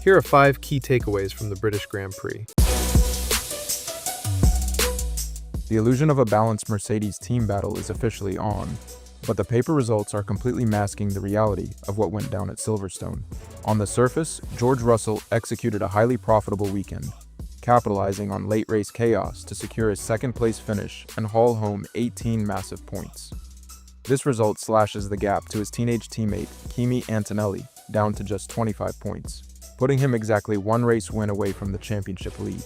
Here are 5 key takeaways from the British Grand Prix. The illusion of a balanced Mercedes team battle is officially on, but the paper results are completely masking the reality of what went down at Silverstone. On the surface, George Russell executed a highly profitable weekend, capitalizing on late race chaos to secure his second-place finish and haul home 18 massive points. This result slashes the gap to his teenage teammate Kimi Antonelli down to just 25 points, putting him exactly one race win away from the championship lead.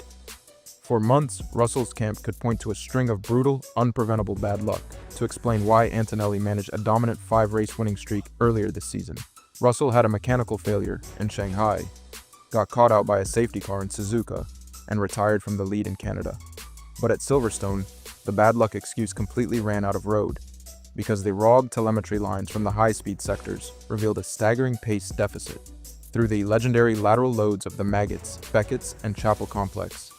For months, Russell's camp could point to a string of brutal, unpreventable bad luck to explain why Antonelli managed a dominant 5-race winning streak earlier this season. Russell had a mechanical failure in Shanghai, got caught out by a safety car in Suzuka, and retired from the lead in Canada. But at Silverstone, the bad luck excuse completely ran out of road, because the raw telemetry lines from the high-speed sectors revealed a staggering pace deficit. Through the legendary lateral loads of the Maggots, Beckett's, and Chapel complex,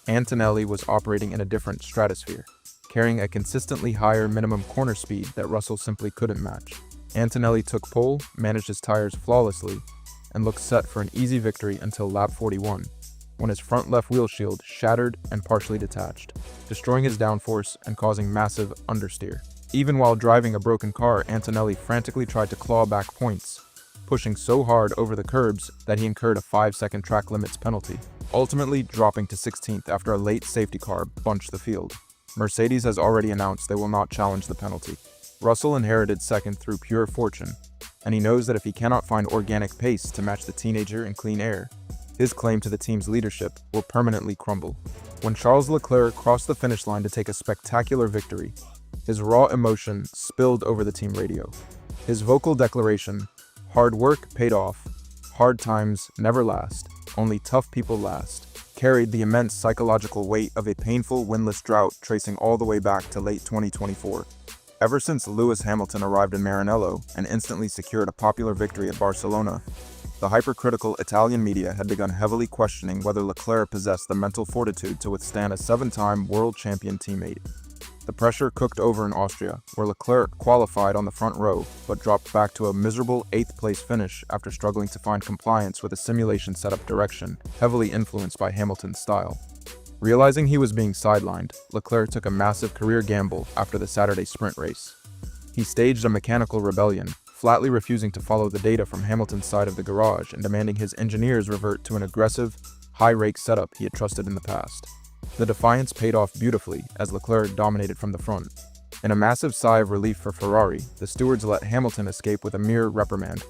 Antonelli was operating in a different stratosphere, carrying a consistently higher minimum corner speed that Russell simply couldn't match. Antonelli took pole, managed his tires flawlessly, and looked set for an easy victory until lap 41, when his front left wheel shield shattered and partially detached, destroying his downforce and causing massive understeer. Even while driving a broken car, Antonelli frantically tried to claw back points, pushing so hard over the curbs that he incurred a 5-second track limits penalty, ultimately dropping to 16th after a late safety car bunched the field. Mercedes has already announced they will not challenge the penalty. Russell inherited second through pure fortune, and he knows that if he cannot find organic pace to match the teenager in clean air, his claim to the team's leadership will permanently crumble. When Charles Leclerc crossed the finish line to take a spectacular victory, his raw emotion spilled over the team radio. His vocal declaration, "Hard work paid off, hard times never last, only tough people last," carried the immense psychological weight of a painful winless drought tracing all the way back to late 2024. Ever since Lewis Hamilton arrived in Maranello and instantly secured a popular victory at Barcelona, the hypercritical Italian media had begun heavily questioning whether Leclerc possessed the mental fortitude to withstand a 7-time world champion teammate. The pressure cooked over in Austria, where Leclerc qualified on the front row but dropped back to a miserable 8th-place finish after struggling to find compliance with a simulation setup direction heavily influenced by Hamilton's style. Realizing he was being sidelined, Leclerc took a massive career gamble after the Saturday sprint race. He staged a mechanical rebellion, flatly refusing to follow the data from Hamilton's side of the garage and demanding his engineers revert to an aggressive, high-rake setup he had trusted in the past. The defiance paid off beautifully as Leclerc dominated from the front. In a massive sigh of relief for Ferrari, the stewards let Hamilton escape with a mere reprimand,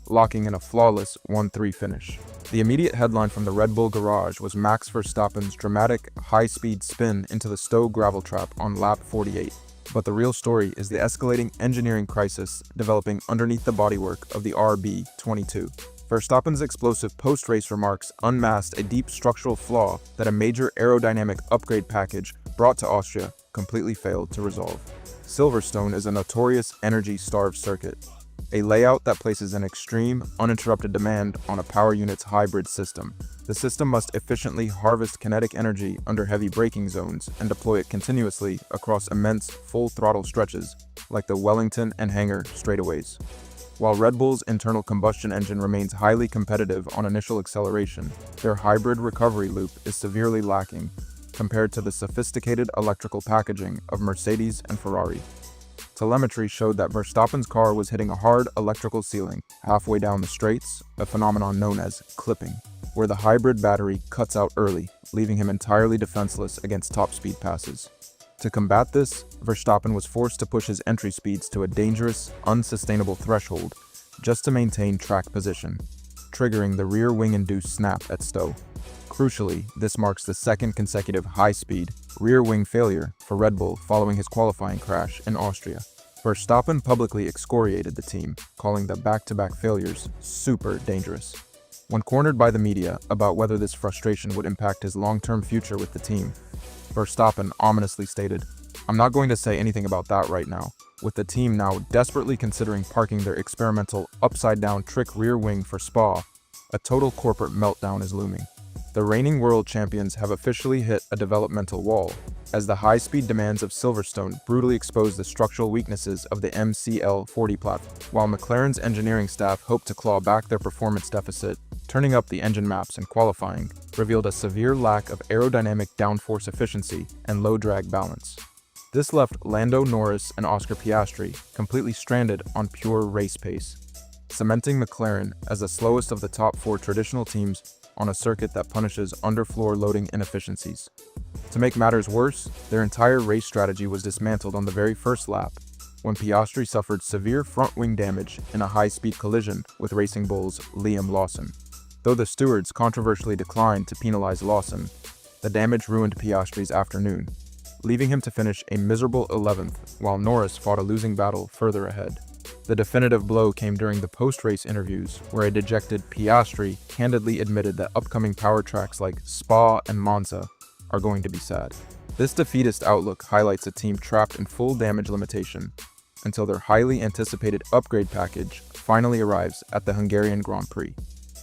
locking in a flawless 1-3 finish. The immediate headline from the Red Bull garage was Max Verstappen's dramatic, high-speed spin into the Stowe gravel trap on lap 48. But the real story is the escalating engineering crisis developing underneath the bodywork of the RB22. Verstappen's explosive post-race remarks unmasked a deep structural flaw that a major aerodynamic upgrade package brought to Austria completely failed to resolve. Silverstone is a notorious energy-starved circuit, a layout that places an extreme, uninterrupted demand on a power unit's hybrid system. The system must efficiently harvest kinetic energy under heavy braking zones and deploy it continuously across immense, full-throttle stretches, like the Wellington and Hangar straightaways. While Red Bull's internal combustion engine remains highly competitive on initial acceleration, their hybrid recovery loop is severely lacking compared to the sophisticated electrical packaging of Mercedes and Ferrari. Telemetry showed that Verstappen's car was hitting a hard electrical ceiling halfway down the straights, a phenomenon known as clipping, where the hybrid battery cuts out early, leaving him entirely defenseless against top-speed passes. To combat this, Verstappen was forced to push his entry speeds to a dangerous, unsustainable threshold just to maintain track position, triggering the rear wing-induced snap at Stowe. Crucially, this marks the second consecutive high-speed, rear wing failure for Red Bull following his qualifying crash in Austria. Verstappen publicly excoriated the team, calling the back-to-back failures super dangerous. When cornered by the media about whether this frustration would impact his long-term future with the team, Verstappen ominously stated, "I'm not going to say anything about that right now." With the team now desperately considering parking their experimental upside-down trick rear wing for Spa, a total corporate meltdown is looming. The reigning world champions have officially hit a developmental wall, as the high-speed demands of Silverstone brutally expose the structural weaknesses of the MCL40 platform. While McLaren's engineering staff hope to claw back their performance deficit, turning up the engine maps and qualifying revealed a severe lack of aerodynamic downforce efficiency and low drag balance. This left Lando Norris and Oscar Piastri completely stranded on pure race pace, cementing McLaren as the slowest of the top 4 traditional teams on a circuit that punishes underfloor loading inefficiencies. To make matters worse, their entire race strategy was dismantled on the very first lap, when Piastri suffered severe front wing damage in a high-speed collision with Racing Bull's Liam Lawson. Though the stewards controversially declined to penalize Lawson, the damage ruined Piastri's afternoon, leaving him to finish a miserable 11th while Norris fought a losing battle further ahead. The definitive blow came during the post-race interviews, where a dejected Piastri candidly admitted that upcoming power tracks like Spa and Monza are going to be sad. This defeatist outlook highlights a team trapped in full damage limitation until their highly anticipated upgrade package finally arrives at the Hungarian Grand Prix.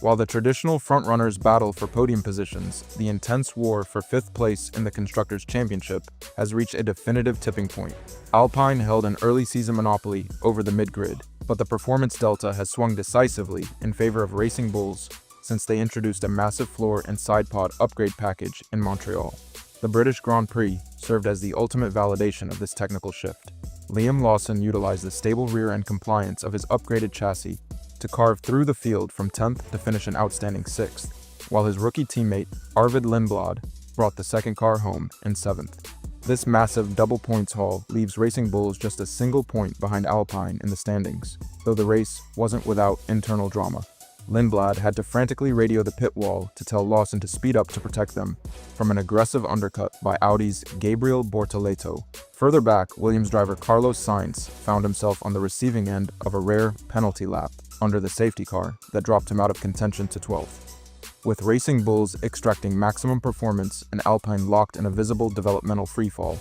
While the traditional frontrunners battle for podium positions, the intense war for 5th place in the Constructors' Championship has reached a definitive tipping point. Alpine held an early season monopoly over the mid-grid, but the performance delta has swung decisively in favor of Racing Bulls since they introduced a massive floor and side pod upgrade package in Montreal. The British Grand Prix served as the ultimate validation of this technical shift. Liam Lawson utilized the stable rear end compliance of his upgraded chassis to carve through the field from 10th to finish an outstanding 6th, while his rookie teammate Arvid Lindblad brought the second car home in 7th. This massive double points haul leaves Racing Bulls just a single point behind Alpine in the standings, though the race wasn't without internal drama. Lindblad had to frantically radio the pit wall to tell Lawson to speed up to protect them from an aggressive undercut by Audi's Gabriel Bortoleto. Further back, Williams driver Carlos Sainz found himself on the receiving end of a rare penalty lap under the safety car that dropped him out of contention to 12th. With Racing Bulls extracting maximum performance and Alpine locked in a visible developmental freefall,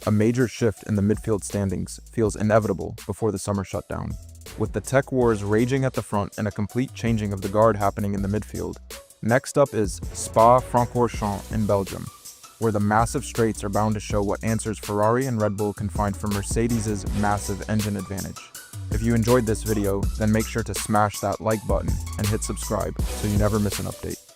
a major shift in the midfield standings feels inevitable before the summer shutdown. With the tech wars raging at the front and a complete changing of the guard happening in the midfield, next up is Spa-Francorchamps in Belgium, where the massive straights are bound to show what answers Ferrari and Red Bull can find from Mercedes' massive engine advantage. If you enjoyed this video, then make sure to smash that like button and hit subscribe so you never miss an update.